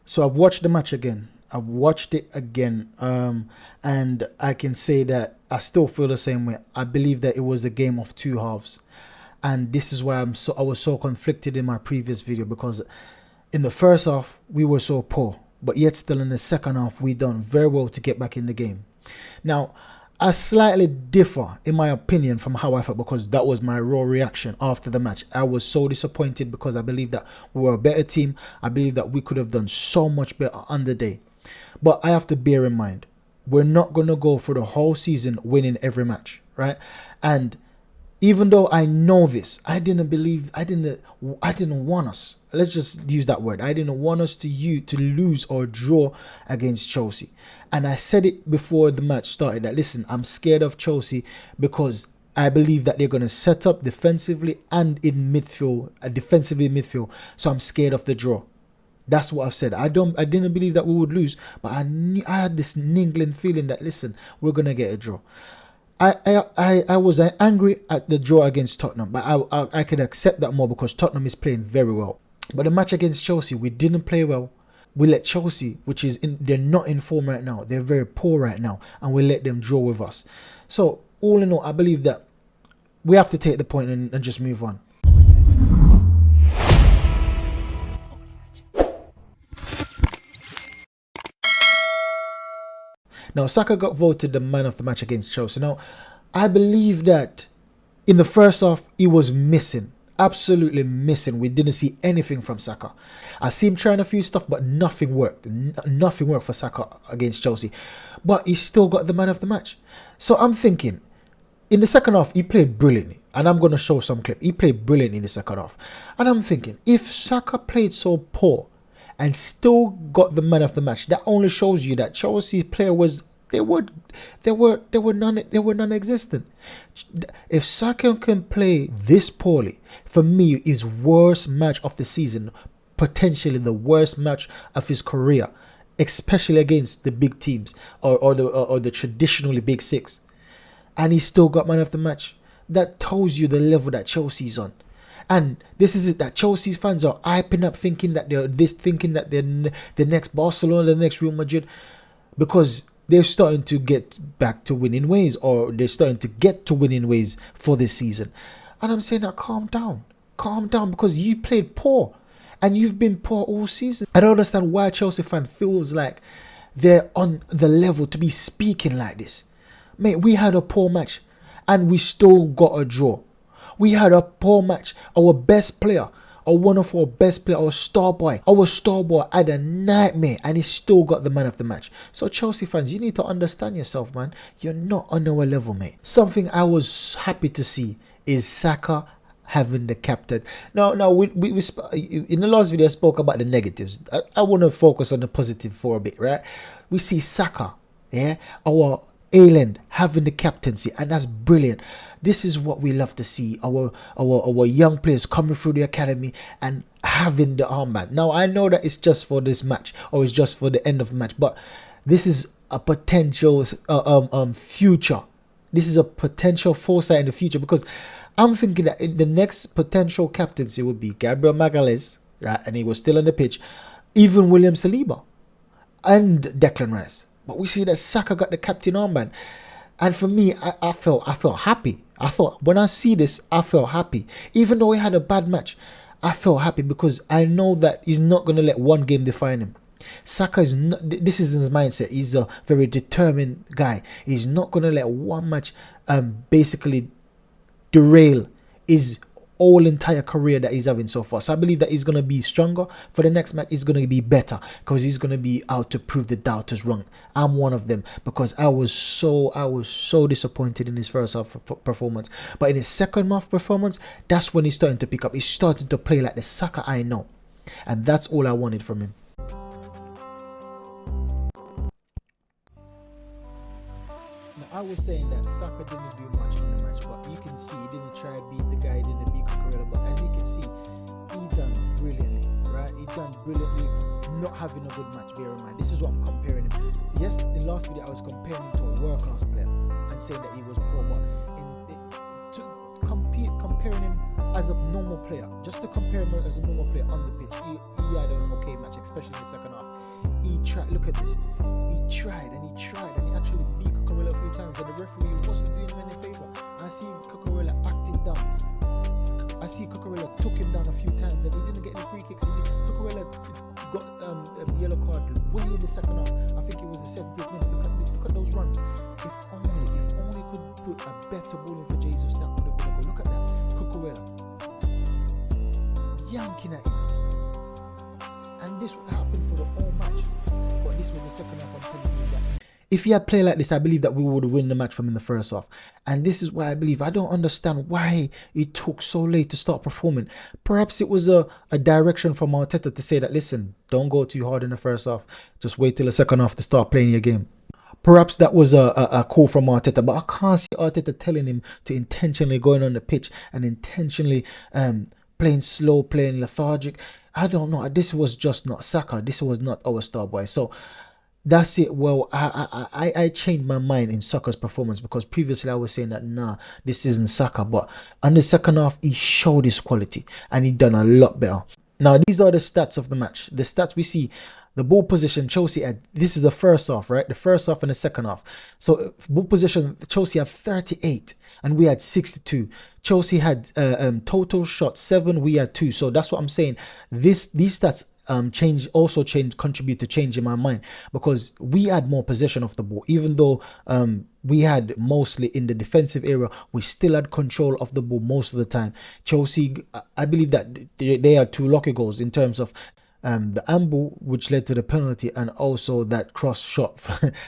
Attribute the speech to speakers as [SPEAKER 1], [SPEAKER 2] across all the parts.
[SPEAKER 1] So I've watched the match again. I've watched it again, and I can say that I still feel the same way. I believe that it was a game of two halves, and this is why I was so conflicted in my previous video, because in the first half we were so poor, but yet still in the second half we done very well to get back in the game. Now, I slightly differ in my opinion from how I felt, because that was my raw reaction after the match. I was so disappointed because I believe that we were a better team. I believe that we could have done so much better on the day. But I have to bear in mind, we're not going to go for the whole season winning every match, right? And even though I know this, I didn't want us. Let's just use that word. I didn't want us to lose or draw against Chelsea. And I said it before the match started that, listen, I'm scared of Chelsea because I believe that they're going to set up defensively and in midfield, defensively in midfield. So I'm scared of the draw. That's what I've said. I didn't believe that we would lose, but I had this niggling feeling that, listen, we're going to get a draw. I was angry at the draw against Tottenham, but I could accept that more because Tottenham is playing very well. But the match against Chelsea, we didn't play well. We let Chelsea, they're not in form right now. They're very poor right now, and we let them draw with us. So all in all, I believe that we have to take the point and just move on. Now, Saka got voted the man of the match against Chelsea. Now, I believe that in the first half, he was missing. Absolutely missing. We didn't see anything from Saka. I see him trying a few stuff, but nothing worked. Nothing worked for Saka against Chelsea. But he still got the man of the match. So I'm thinking, in the second half, he played brilliantly. And I'm going to show some clip. He played brilliantly in the second half. And I'm thinking, if Saka played so poor and still got the man of the match, that only shows you that Chelsea's player was they were non-existent. If Saka can play this poorly, for me, his worst match of the season, potentially the worst match of his career, especially against the big teams or the traditionally big six, and he still got man of the match. That tells you the level that Chelsea's on. And this is it, that Chelsea's fans are hyping up, thinking that they're the next Barcelona, the next Real Madrid, because they're starting to get back to winning ways, or they're starting to get to winning ways for this season. And I'm saying that calm down, because you played poor, and you've been poor all season. I don't understand why a Chelsea fan feels like they're on the level to be speaking like this. Mate, we had a poor match, and we still got a draw. We had a poor match. Our best player, or one of our best players, our star boy had a nightmare, and he still got the man of the match. So Chelsea fans, you need to understand yourself, man. You're not on our level, mate. Something I was happy to see is Saka having the captain. Now we in the last video I spoke about the negatives. I want to focus on the positive for a bit, right? We see Saka, our Ayland having the captaincy, and that's brilliant. This is what we love to see, our young players coming through the academy and having the armband. Now I know that it's just for this match, or it's just for the end of the match, but this is a potential future. This is a potential foresight in the future, because I'm thinking that in the next potential captaincy would be Gabriel Magalhaes, right? And he was still on the pitch, even William Saliba and Declan Rice. But we see that Saka got the captain armband. And for me, I felt happy. I thought, when I see this, I felt happy. Even though he had a bad match, I felt happy because I know that he's not going to let one game define him. Saka is not, this is his mindset. He's a very determined guy. He's not going to let one match basically derail his entire career that he's having so far. So I believe that he's going to be stronger for the next match. He's going to be better, because he's going to be out to prove the doubters wrong. I'm one of them, because I was so disappointed in his first half performance. But in his second half performance, that's when he's starting to pick up. He's starting to play like the Saka I know, and that's all I wanted from him. Now, I was saying that Saka didn't do much in the match, but you can see he didn't try to beat the guy, he didn't beat Cucurella. But as you can see, he done brilliantly, right? He done brilliantly, not having a good match. Bear in mind, this is what I'm comparing him. Yes, in the last video I was comparing him to a world-class player and saying that he was poor, but comparing him as a normal player, just to compare him as a normal player on the pitch, he had an okay match, especially in the second half. tried. Look at this. He tried and he tried and he actually beat Cucurella a few times, and the referee wasn't doing him any favor. I see Cucurella acting down. I see Cucurella took him down a few times and he didn't get any free kicks. Cucurella got the yellow card way in the second half. I think it was the 70th minute. Look at those runs. If only could put a better ball in for Jesus, that could have been a goal. Look at that. Cucurella yanking at him. And this happened for the whole match. But this was the second half. I'm telling you that if he had played like this, I believe that we would have won the match from in the first half. And this is why I don't understand why it took so late to start performing. Perhaps it was a direction from Arteta to say that, listen, don't go too hard in the first half. Just wait till the second half to start playing your game. Perhaps that was a call from Arteta, but I can't see Arteta telling him to intentionally going on the pitch and intentionally playing slow, playing lethargic. I don't know. This was just not Saka. This was not our star boy. So that's it. Well, I changed my mind in Saka's performance, because previously I was saying that, nah, this isn't Saka. But on the second half, he showed his quality and he done a lot better. Now, these are the stats of the match. The stats we see. The ball position, Chelsea had, this is the first half, right? The first half and the second half. So ball position, Chelsea had 38 and we had 62. Chelsea had total shots 7, we had 2. So that's what I'm saying. These stats contribute to changing my mind, because we had more possession of the ball. Even though we had mostly in the defensive area, we still had control of the ball most of the time. Chelsea, I believe that they had 2 lucky goals in terms of the amble, which led to the penalty, and also that cross shot,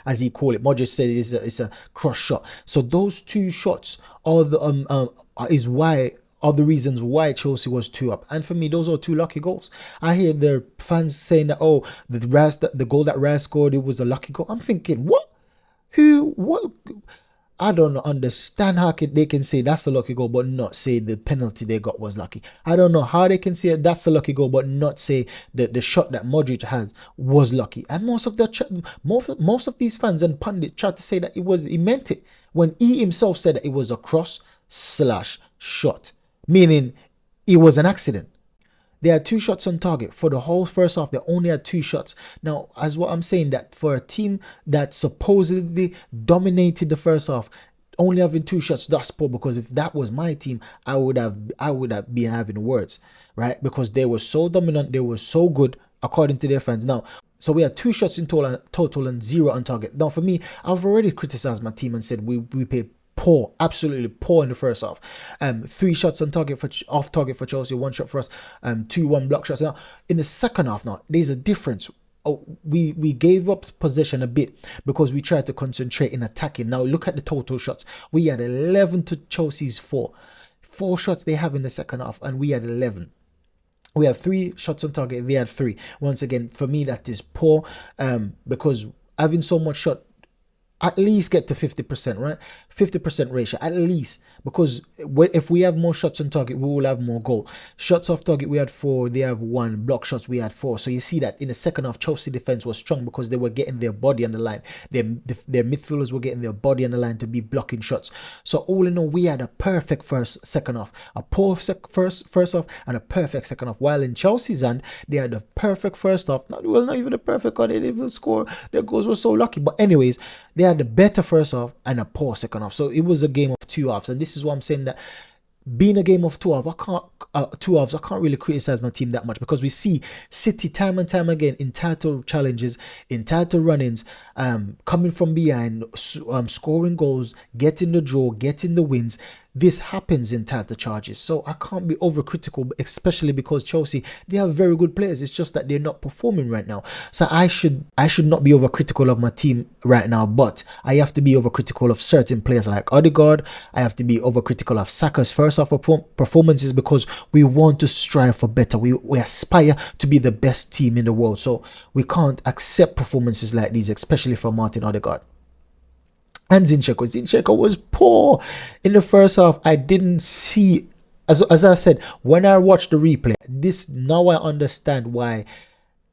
[SPEAKER 1] as he called it. Modric said it's a cross shot. So those 2 shots are the reasons why Chelsea was 2 up. And for me, those are 2 lucky goals. I hear the fans saying that, oh, the goal that Raz scored, it was a lucky goal. I'm thinking, what? What? I don't understand how they can say that's a lucky goal but not say the penalty they got was lucky. I don't know how they can say that's a lucky goal but not say that the shot that Modric has was lucky. And most of these fans and pundits tried to say that he meant it, when he himself said that it was a cross/shot, meaning it was an accident. They had 2 shots on target for the whole first half. They only had 2 shots. Now, as what I'm saying, that for a team that supposedly dominated the first half, only having 2 shots, that's poor. Because if that was my team, I would have been having words, right? Because they were so dominant, they were so good, according to their fans. Now, so we had 2 shots in total and 0 on target. Now, for me, I've already criticized my team and said we played poor, absolutely poor in the first half. 3 shots on target off target for Chelsea, 1 shot for us, 2-1 block shots. Now in the second half, now there's a difference. We gave up possession a bit because we tried to concentrate in attacking. Now look at the total shots. We had 11 to Chelsea's 4 shots they have in the second half, and we had 11. We have 3 shots on target, they had 3. Once again, for me, that is poor, because having so much shot, at least get to 50%, right? 50% ratio, at least. Because if we have more shots on target, we will have more goal. Shots off target, we had 4, they have 1. Block shots, we had 4. So you see that in the second half, Chelsea defense was strong because they were getting their body on the line. Their midfielders were getting their body on the line to be blocking shots. So all in all, we had a perfect second half. A poor first half and a perfect second half. While in Chelsea's end, they had a perfect first half. Not even a perfect one. They didn't even score. Their goals were so lucky. But anyways, they had a better first half and a poor second half. So it was a game of 2 halves. And this is why I'm saying that being a game of 2 halves, I can't really criticize my team that much, because we see City time and time again in title challenges, in title run-ins, coming from behind, scoring goals, getting the draw, getting the wins. This happens in title charges. So I can't be overcritical, especially because Chelsea, they have very good players. It's just that they're not performing right now. So I should not be overcritical of my team right now, but I have to be overcritical of certain players like Odegaard. I have to be overcritical of Saka's first half performances, because we want to strive for better. We aspire to be the best team in the world. So we can't accept performances like these, especially from Martin Odegaard. And Zinchenko was poor in the first half. I didn't see, as I said, when I watched the replay, now I understand why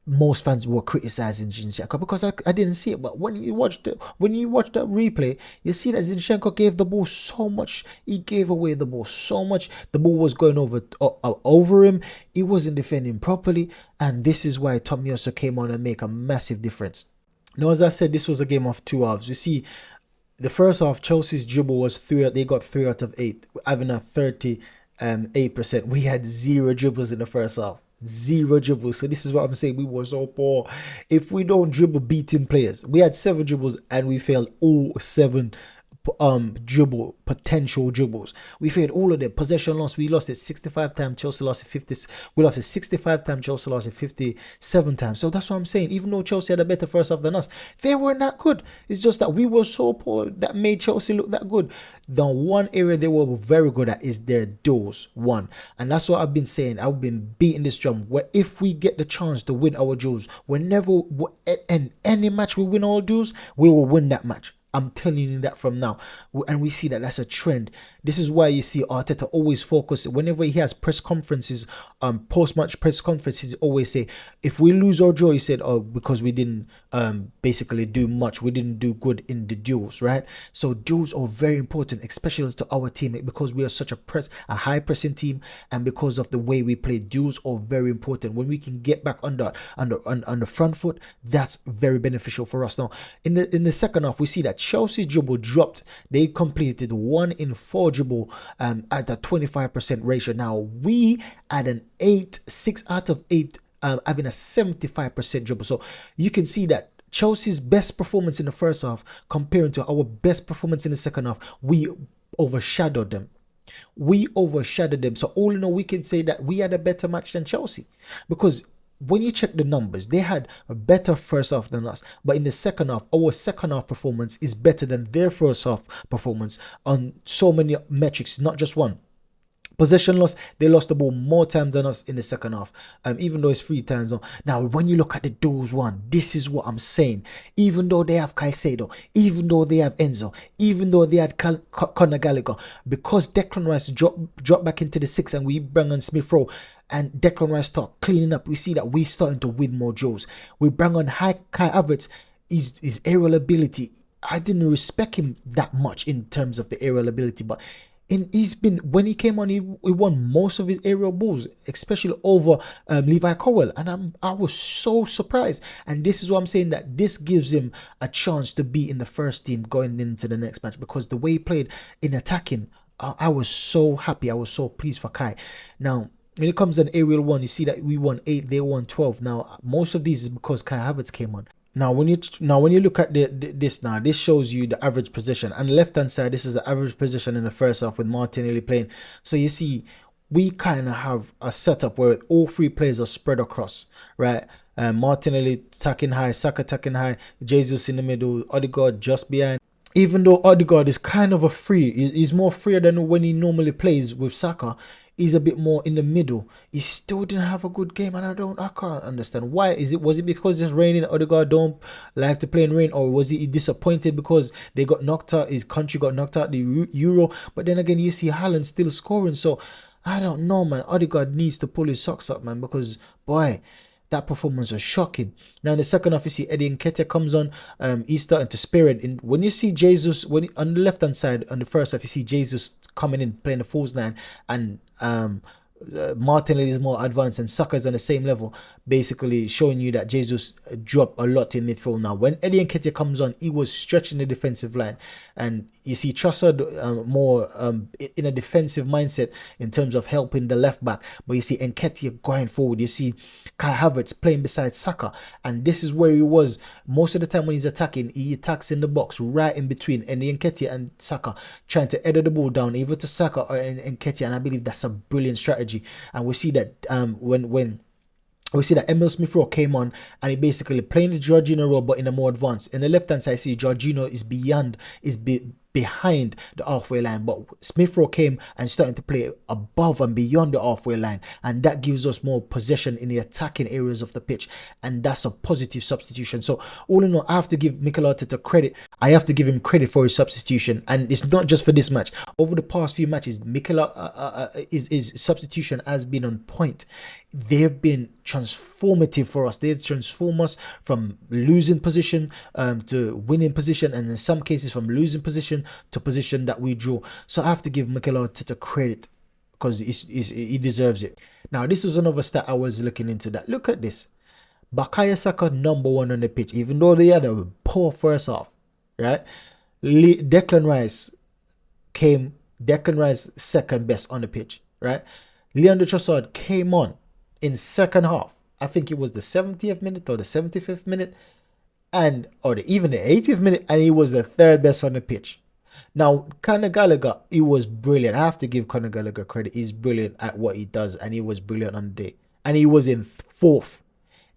[SPEAKER 1] most fans were criticizing Zinchenko because I didn't see it. But when you watch the replay, you see that Zinchenko gave the ball so much. He gave away the ball so much. The ball was going over him. He wasn't defending properly, and this is why Tomiyasu came on and make a massive difference. Now, as I said, this was a game of two halves. You see, the first half, Chelsea's dribble was three. They got 3 out of 8, having a 38%. We had zero dribbles in the first half. Zero dribbles. So this is what I'm saying. We were so poor. If we don't dribble beating players, we had 7 dribbles and we failed all 7 potential dribbles. We failed all of them. Possession loss, we lost it 65 times. Chelsea lost it 50. We lost it 65 times. Chelsea lost it 57 times. So that's what I'm saying. Even though Chelsea had a better first half than us, they weren't that good. It's just that we were so poor that made Chelsea look that good. The one area they were very good at is their duels. And that's what I've been saying. I've been beating this drum. Where if we get the chance to win our duels, whenever and any match we win our duels, we will win that match. I'm telling you that from now. And we see that that's a trend. This is why you see Arteta always focus. Whenever he has press conferences, post-match press conferences, he always say, if we lose or draw, he said, oh, because we didn't basically do much. We didn't do good in the duels, right? So duels are very important, especially to our team, because we are such a high pressing team, and because of the way we play, duels are very important. When we can get back on the front foot, that's very beneficial for us. Now, in the second half, we see that Chelsea's dribble dropped. They completed 1 in 4 dribble at a 25% ratio. Now we had an 6 out of 8 having a 75% dribble. So you can see that Chelsea's best performance in the first half comparing to our best performance in the second half, we overshadowed them. So all in all, we can say that we had a better match than Chelsea, because when you check the numbers, they had a better first half than us. But in the second half, our second half performance is better than their first half performance on so many metrics, not just one. Possession loss, they lost the ball more times than us in the second half, even though it's 3 times. Now, when you look at the duels one, this is what I'm saying. Even though they have Caicedo, even though they have Enzo, even though they had Conor Gallagher, because Declan Rice dropped back into the 6 and we bring on Smith Rowe, and Declan Rice start cleaning up, we see that we're starting to win more duels. We bring on Kai Havertz, his aerial ability. I didn't respect him that much in terms of the aerial ability, but when he came on, he won most of his aerial balls, especially over Levi Colwill, and I was so surprised. And this is what I'm saying, that this gives him a chance to be in the first team going into the next match, because the way he played in attacking, I was so happy. I was so pleased for Kai. Now, when it comes to an aerial one, you see that we won 8, they won 12. Now, most of these is because Kai Havertz came on. Now, when you look at this shows you the average position. On the left-hand side, this is the average position in the first half with Martinelli playing. So you see, we kind of have a setup where all 3 players are spread across, right? Martinelli attacking high, Saka attacking high, Jesus in the middle, Odegaard just behind. Even though Odegaard is kind of a free, he's more freer than when he normally plays with Saka. He's a bit more in the middle. He still didn't have a good game, and I can't understand why. Was it because it's raining? Odegaard don't like to play in rain, or was he disappointed because they got knocked out? His country got knocked out the Euro, but then again, you see Haaland still scoring. So I don't know, man. Odegaard needs to pull his socks up, man, because boy, that performance was shocking. Now in the second half, you see Eddie Nketiah comes on. He's starting to spirit. And when you see Jesus, on the left hand side on the first half, you see Jesus coming in playing the false 9, and Martinelli is more advanced and Saka is on the same level, basically showing you that Jesus dropped a lot in midfield. Now when Eddie Nketiah comes on, he was stretching the defensive line, and you see Trossard more in a defensive mindset in terms of helping the left back, but you see Nketiah going forward. You see Kai Havertz playing beside Saka, and this is where he was most of the time when he's attacking. He attacks in the box right in between Eddie Nketiah and Saka, trying to edit the ball down either to Saka or Nketiah, and I believe that's a brilliant strategy. And we see that when we see that Emil Smith Rowe came on, and he basically playing the Jorginho role but in a more advanced. In the left hand side, see Jorginho is behind the halfway line, but Smith Rowe came and started to play above and beyond the halfway line, and that gives us more possession in the attacking areas of the pitch, and that's a positive substitution. So all in all, I have to give Mikel Arteta credit. I have to give him credit for his substitution, and it's not just for this match. Over the past few matches, his substitution has been on point. They've been transformative for us. They've transformed us from losing position to winning position, and in some cases from losing position to position that we draw. So I have to give Mikel Arteta credit because he deserves it. Now, this is another stat I was looking into. That look at this. Bukayo Saka #1 on the pitch, even though they had a poor first half, right? Declan Rice second best on the pitch, right? Leandro Trossard came on in second half. I think it was the 70th minute or the 75th minute, even the 80th minute, and he was the third best on the pitch. Now, Conor Gallagher, he was brilliant. I have to give Conor Gallagher credit. He's brilliant at what he does, and he was brilliant on the day. And he was in fourth.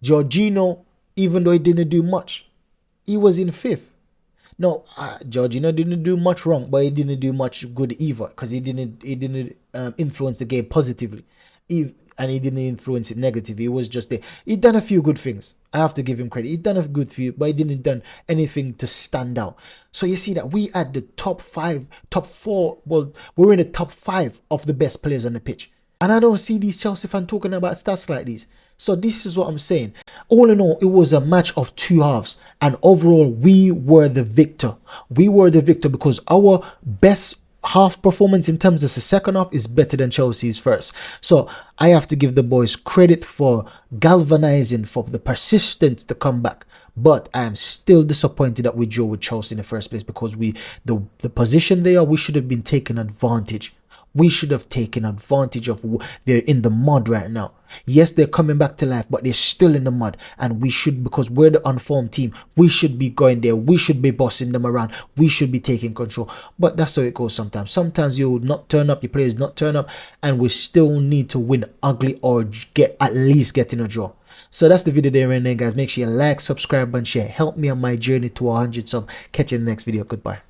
[SPEAKER 1] Jorginho, even though he didn't do much, he was in fifth. No, Jorginho didn't do much wrong, but he didn't do much good either, because he didn't influence the game positively, and he didn't influence it negatively. He was just there. He done a few good things. I have to give him credit. He done a good few, but he didn't done anything to stand out. So you see that we had the top four. Well, we're in the top 5 of the best players on the pitch, and I don't see these Chelsea fans talking about stats like these. So this is what I'm saying. All in all, it was a match of 2 halves. And overall, we were the victor. We were the victor because our best half performance in terms of the second half is better than Chelsea's first. So I have to give the boys credit for galvanizing, for the persistence to come back. But I am still disappointed that we drew with Chelsea in the first place, because the position they are, we should have been taking advantage. We should have taken advantage of. They're in the mud right now. Yes, they're coming back to life, but they're still in the mud. And we should, because we're the unformed team, we should be going there. We should be bossing them around. We should be taking control. But that's how it goes sometimes. Sometimes you'll not turn up, your players not turn up, and we still need to win ugly or at least get in a draw. So that's the video there right now, guys. Make sure you like, subscribe, and share. Help me on my journey to 100 subs. Catch you in the next video. Goodbye.